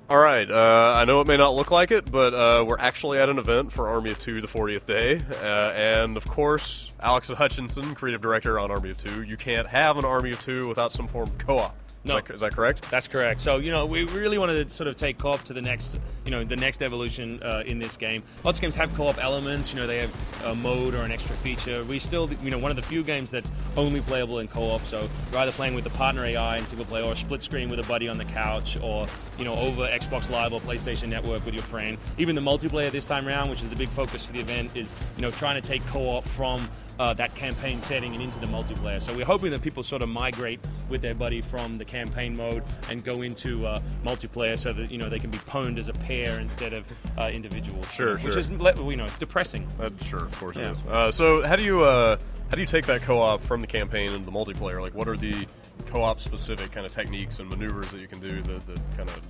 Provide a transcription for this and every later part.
All right, I know it may not look like it, but we're actually at an event for Army of Two, the 40th day, and of course, Alex Hutchinson, creative director on Army of Two. You can't have an Army of Two without some form of co-op. No. Is that correct? That's correct. So, we really wanted to sort of take co-op to the next, the next evolution in this game. Lots of games have co-op elements. They have a mode or an extra feature. We still, one of the few games that's only playable in co-op. So, you're either playing with the partner AI in single player, or split screen with a buddy on the couch, or over Xbox Live or PlayStation Network with your friend. Even the multiplayer this time around, which is the big focus for the event, is trying to take co-op from that campaign setting and into the multiplayer. So we're hoping that people sort of migrate with their buddy from the campaign mode and go into multiplayer, so that they can be pwned as a pair instead of individuals. Sure. Which is it's depressing. Sure, of course it is. So how do you take that co-op from the campaign into the multiplayer? Like, what are the co-op specific kind of techniques and maneuvers that you can do that kind of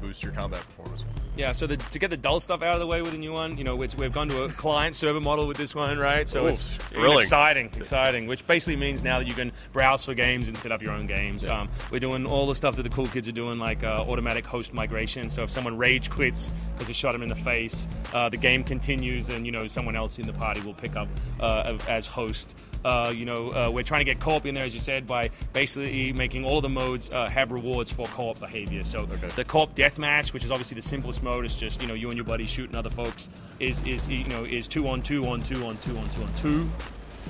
boost your combat performance? Yeah, so to get the dull stuff out of the way with the new one, we've gone to a client-server model with this one, right? So it's exciting, which basically means now that you can browse for games and set up your own games. Yeah. We're doing all the stuff that the cool kids are doing, like automatic host migration. So if someone rage quits because they shot him in the face, the game continues, and someone else in the party will pick up as host. We're trying to get co-op in there, as you said, by basically making all of the modes have rewards for co-op behavior. So the co-op deathmatch, which is obviously the simplest mode, is just you and your buddy shooting other folks, is 2 on 2 on 2 on 2 on 2 on 2.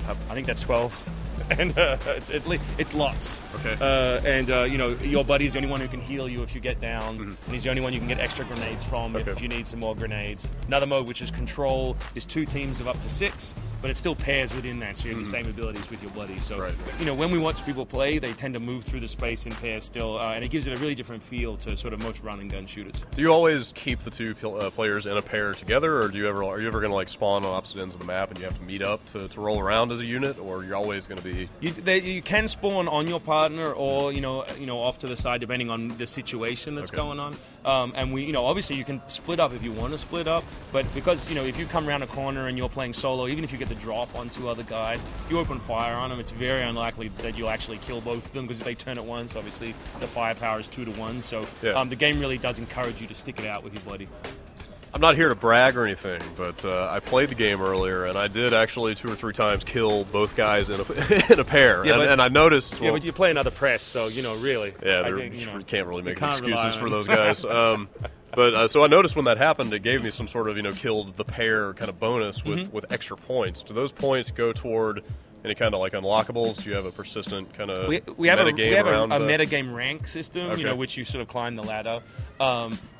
I think that's 12. And it's lots. Okay. Your buddy's the only one who can heal you if you get down, and he's the only one you can get extra grenades from if you need some more grenades. Another mode, which is control, is 2 teams of up to 6, but it still pairs within that, so you have the same abilities with your buddy. So, when we watch people play, they tend to move through the space in pairs still, and it gives it a really different feel to sort of most run and gun shooters. Do you always keep the two players in a pair together, or are you ever going to spawn on opposite ends of the map and you have to meet up to roll around as a unit, or you're always going to be? You can spawn on your partner, or off to the side, depending on the situation that's going on. And we obviously you can split up if you want to split up, but because if you come around a corner and you're playing solo, even if you get the drop on 2 other guys, you open fire on them, it's very unlikely that you'll actually kill both of them, because if they turn at once, obviously the firepower is 2 to 1. So the game really does encourage you to stick it out with your buddy. I'm not here to brag or anything, but I played the game earlier, and I did actually 2 or 3 times kill both guys in a pair. And I noticed. Yeah, but you play another press, so really. Yeah, you can't really make excuses for those guys. But so I noticed when that happened, it gave me some sort of killed the pair kind of bonus with extra points. Do those points go toward any kind of unlockables? Do you have a persistent kind of we have a around metagame rank system, which you sort of climb the ladder.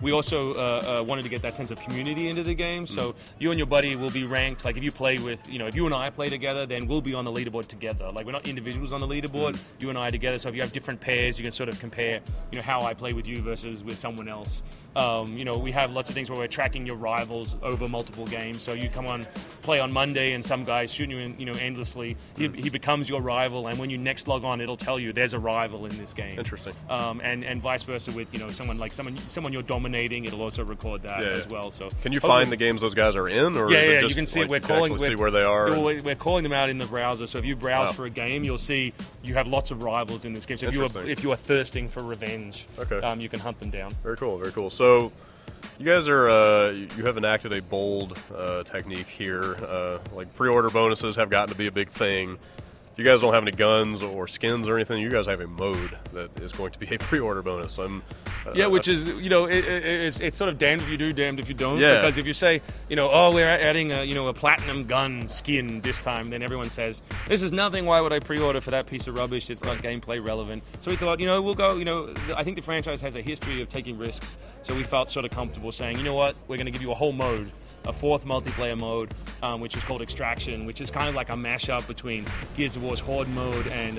We also wanted to get that sense of community into the game, so you and your buddy will be ranked. Like if you play with, if you and I play together, then we'll be on the leaderboard together. Like we're not individuals on the leaderboard, you and I together. So if you have different pairs, you can sort of compare, how I play with you versus with someone else. We have lots of things where we're tracking your rivals over multiple games. So you come on, play on Monday, and some guy's shooting you, endlessly. He becomes your rival, and when you next log on, it'll tell you there's a rival in this game. Interesting. And vice versa with someone you're dominating, it'll also record that as well. So can you find the games those guys are in, or is it just, you can see it. see where they are? We're calling them out in the browser. So if you browse for a game, you'll see you have lots of rivals in this game. So if you are thirsting for revenge, you can hunt them down. Very cool. Very cool. So you guys are you have enacted a bold technique here. Like pre-order bonuses have gotten to be a big thing. You guys don't have any guns or skins or anything. You guys have a mode that is going to be a pre-order bonus. Which is it's sort of damned if you do, damned if you don't. Yeah. Because if you say we're adding a platinum gun skin this time, then everyone says this is nothing. Why would I pre-order for that piece of rubbish? It's not gameplay relevant. So we thought we'll go. I think the franchise has a history of taking risks, so we felt sort of comfortable saying what, we're going to give you a whole mode, a 4th multiplayer mode, which is called Extraction, which is kind of like a mashup between Gears of War's Horde mode and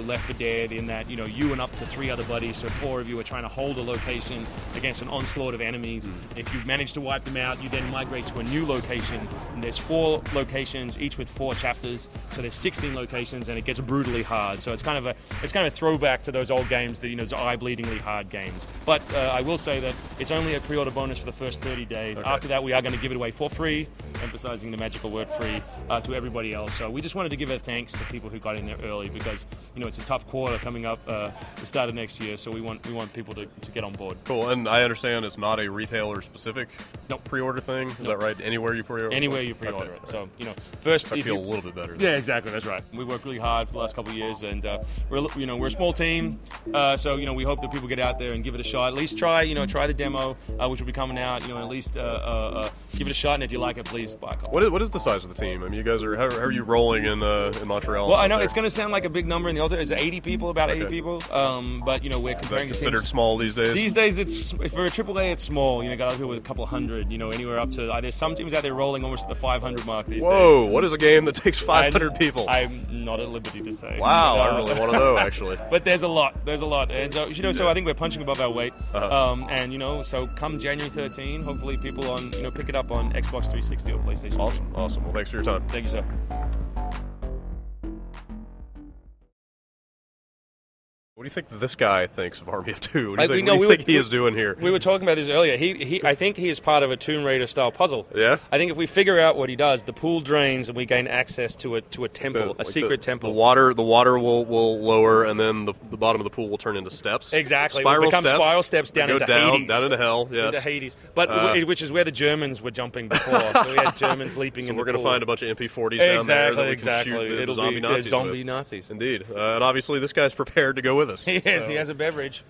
Left 4 Dead, in that you and up to 3 other buddies, so 4 of you are trying to hold a location against an onslaught of enemies. If you manage to wipe them out, you then migrate to a new location, and there's 4 locations, each with 4 chapters, so there's 16 locations, and it gets brutally hard. So it's kind of a throwback to those old games, that those eye-bleedingly hard games. But I will say that it's only a pre-order bonus for the first 30 days. Okay. After that, we are going to give it away for free, emphasizing the magical word free to everybody else. So we just wanted to give a thanks to people who got in there early because, it's a tough quarter coming up the start of next year. So we want people to get on board. Cool. And I understand it's not a retailer-specific pre-order thing. Is that right? Anywhere you pre-order? Anywhere you pre-order it. So, first... I feel a little bit better. Yeah, exactly. That's right. We worked really hard for the last couple of years, and we're a small team. So, we hope that people get out there and give it a shot. At least try the demo, which will be coming out. At least give it a shot, and if you like it, please buy a copy. What is the size of the team? I mean, you guys are... How are you rolling in Montreal? Well, I know it's going to sound like a big number in the ultimate. It's 80 people, about 80 people. But, we're comparing... Is that considered small these days? These days, it's for a AAA, it's small. Got other people with a couple hundred, anywhere up to... There's some teams out there rolling almost at the 500 mark these days. Whoa, what is a game that takes 500 people? I'm not at liberty to say. Wow, I really want to know, actually. But there's a lot. And so, so I think we're punching above our weight. And, so come January 13, hopefully people pick it up on Xbox 360 or PlayStation. Awesome. Well, thanks for your time. Thank you, sir. What do you think this guy thinks of Army of Two? What do you think he is doing here? We were talking about this earlier. I think he is part of a Tomb Raider style puzzle. Yeah. I think if we figure out what he does, the pool drains and we gain access to a temple, a secret temple. The water will lower, and then the bottom of the pool will turn into steps. Exactly. Spiral steps down into Hades. Down into hell. Yes. Into Hades. But which is where the Germans were jumping before. So we had Germans leaping in the pool. So we're going to find a bunch of MP40s down there that we can shoot the zombie Nazis Nazis. Indeed. And obviously this guy's prepared to go with us. He is. He has a beverage.